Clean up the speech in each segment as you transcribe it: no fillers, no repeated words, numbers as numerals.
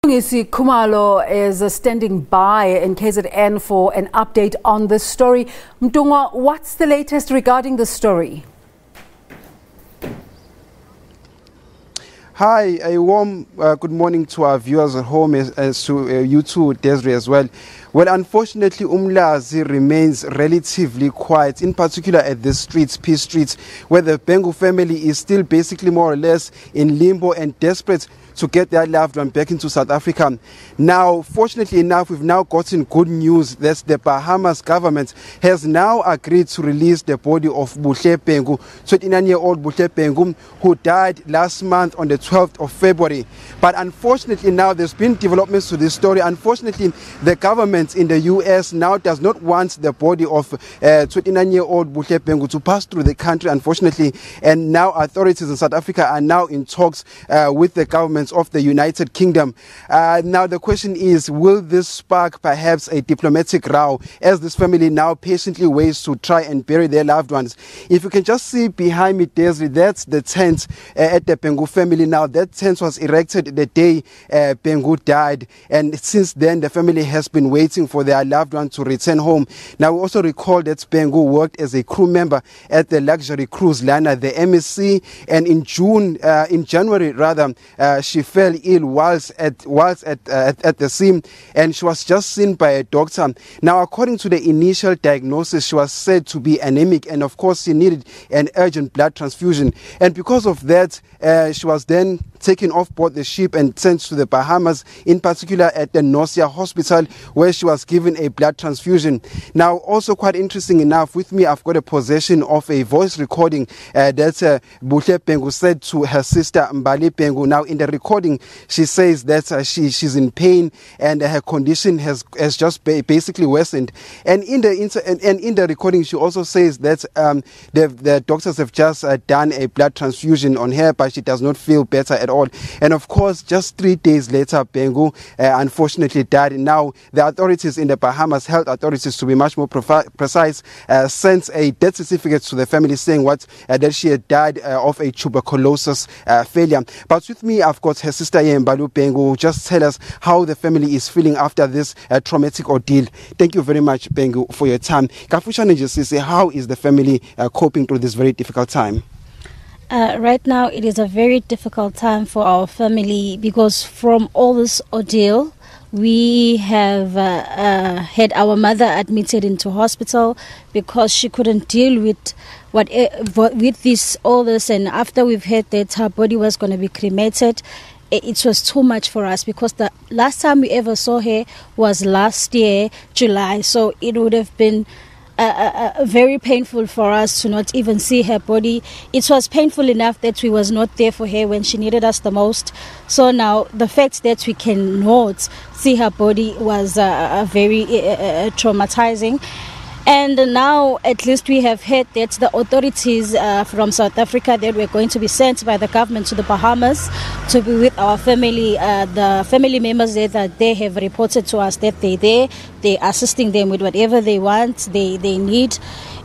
Mlungisi Khumalo is standing by in KZN for an update on this story. Mtungwa, what's the latest regarding the story? Hi, a warm good morning to our viewers at home, as to you too, Desiree, as well. Well, unfortunately, Umlazi remains relatively quiet, in particular at the streets, Peace Streets, where the Bhengu family is still basically more or less in limbo and desperate to get their loved one back into South Africa. Now, fortunately enough, we've now gotten good news that the Bahamas government has now agreed to release the body of Buhle Bhengu, 29-year-old Buhle Bhengu, who died last month on the 12th of February. But unfortunately now there's been developments to this story. Unfortunately, the government in the US now does not want the body of 29-year-old Buhle Bhengu to pass through the country, unfortunately. And now authorities in South Africa are now in talks with the governments of the United Kingdom. Now the question is, will this spark perhaps a diplomatic row as this family now patiently waits to try and bury their loved ones? If you can just see behind me, Desiree, that's the tent at the Bhengu family. Now that tent was erected the day Bhengu died, and since then the family has been waiting for their loved one to return home. Now we also recall that Bhengu worked as a crew member at the luxury cruise liner, the MSC, and in January rather, she fell ill whilst at the scene, and she was just seen by a doctor. Now, according to the initial diagnosis, she was said to be anemic, and of course she needed an urgent blood transfusion. And because of that, she was then taken off board the ship and sent to the Bahamas, in particular at the Nosia Hospital, where she was given a blood transfusion. Now, also quite interesting enough, with me I've got a possession of a voice recording that Buhle Bhengu said to her sister Mlungisi Bhengu. Now, in the recording, she says that she's in pain and her condition has just basically worsened. And in the recording, she also says that the doctors have just done a blood transfusion on her, but she does not feel better at all. And of course, just 3 days later, Bhengu unfortunately died. Now, the authorities in the Bahamas, health authorities to be much more precise, sent a death certificate to the family saying that she had died of a tuberculosis failure. But with me, I've got her sister Buhle Bhengu. Just tell us how the family is feeling after this traumatic ordeal. Thank you very much, Bhengu, for your time. Kafushane Jesisi, how is the family coping through this very difficult time? Right now, it is a very difficult time for our family because from all this ordeal, we have had our mother admitted into hospital because she couldn't deal with all this. And after we've heard that her body was going to be cremated, it was too much for us because the last time we ever saw her was last year, July. So it would have been very painful for us to not even see her body. It was painful enough that we was not there for her when she needed us the most. So now the fact that we cannot see her body was very traumatizing. And now at least we have heard that the authorities from South Africa that were going to be sent by the government to the Bahamas to be with our family. The family members there, that they have reported to us that they're assisting them with whatever they want, they need.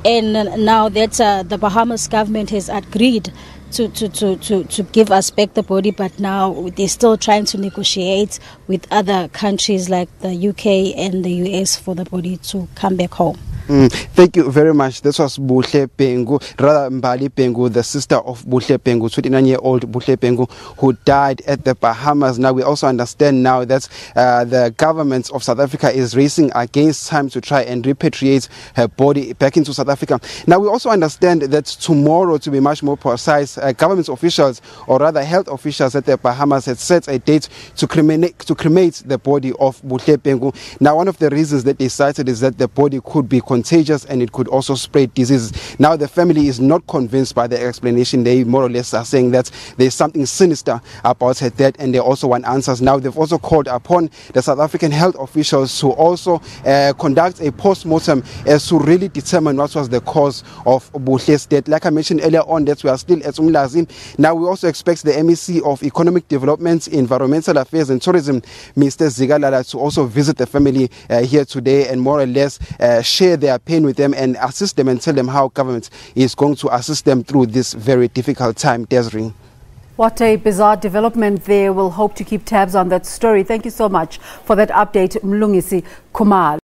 And now that the Bahamas government has agreed to give us back the body, but now they're still trying to negotiate with other countries like the UK and the US for the body to come back home. Thank you very much. This was Buhle Bhengu, rather Mlungisi Bhengu, the sister of Buhle Bhengu, 29-year-old Buhle Bhengu, who died at the Bahamas. Now we also understand now that the government of South Africa is racing against time to try and repatriate her body back into South Africa. Now we also understand that tomorrow, to be much more precise, government officials, or rather health officials at the Bahamas, had set a date to cremate the body of Buhle Bhengu. Now, one of the reasons that they cited is that the body could be contagious and it could also spread diseases. Now the family is not convinced by the explanation. They more or less are saying that there's something sinister about her death, and they also want answers. Now they've also called upon the South African health officials to also conduct a post-mortem as to really determine what was the cause of Buhle's death. Like I mentioned earlier on, that we are still at Umlazi. Now we also expect the MEC of Economic Development, Environmental Affairs and Tourism, Mr. Zigalala, to also visit the family here today and more or less share their pain with them and assist them and tell them how government is going to assist them through this very difficult time. Desiree. What a bizarre development there. We'll hope to keep tabs on that story. Thank you so much for that update, Mlungisi Khumalo.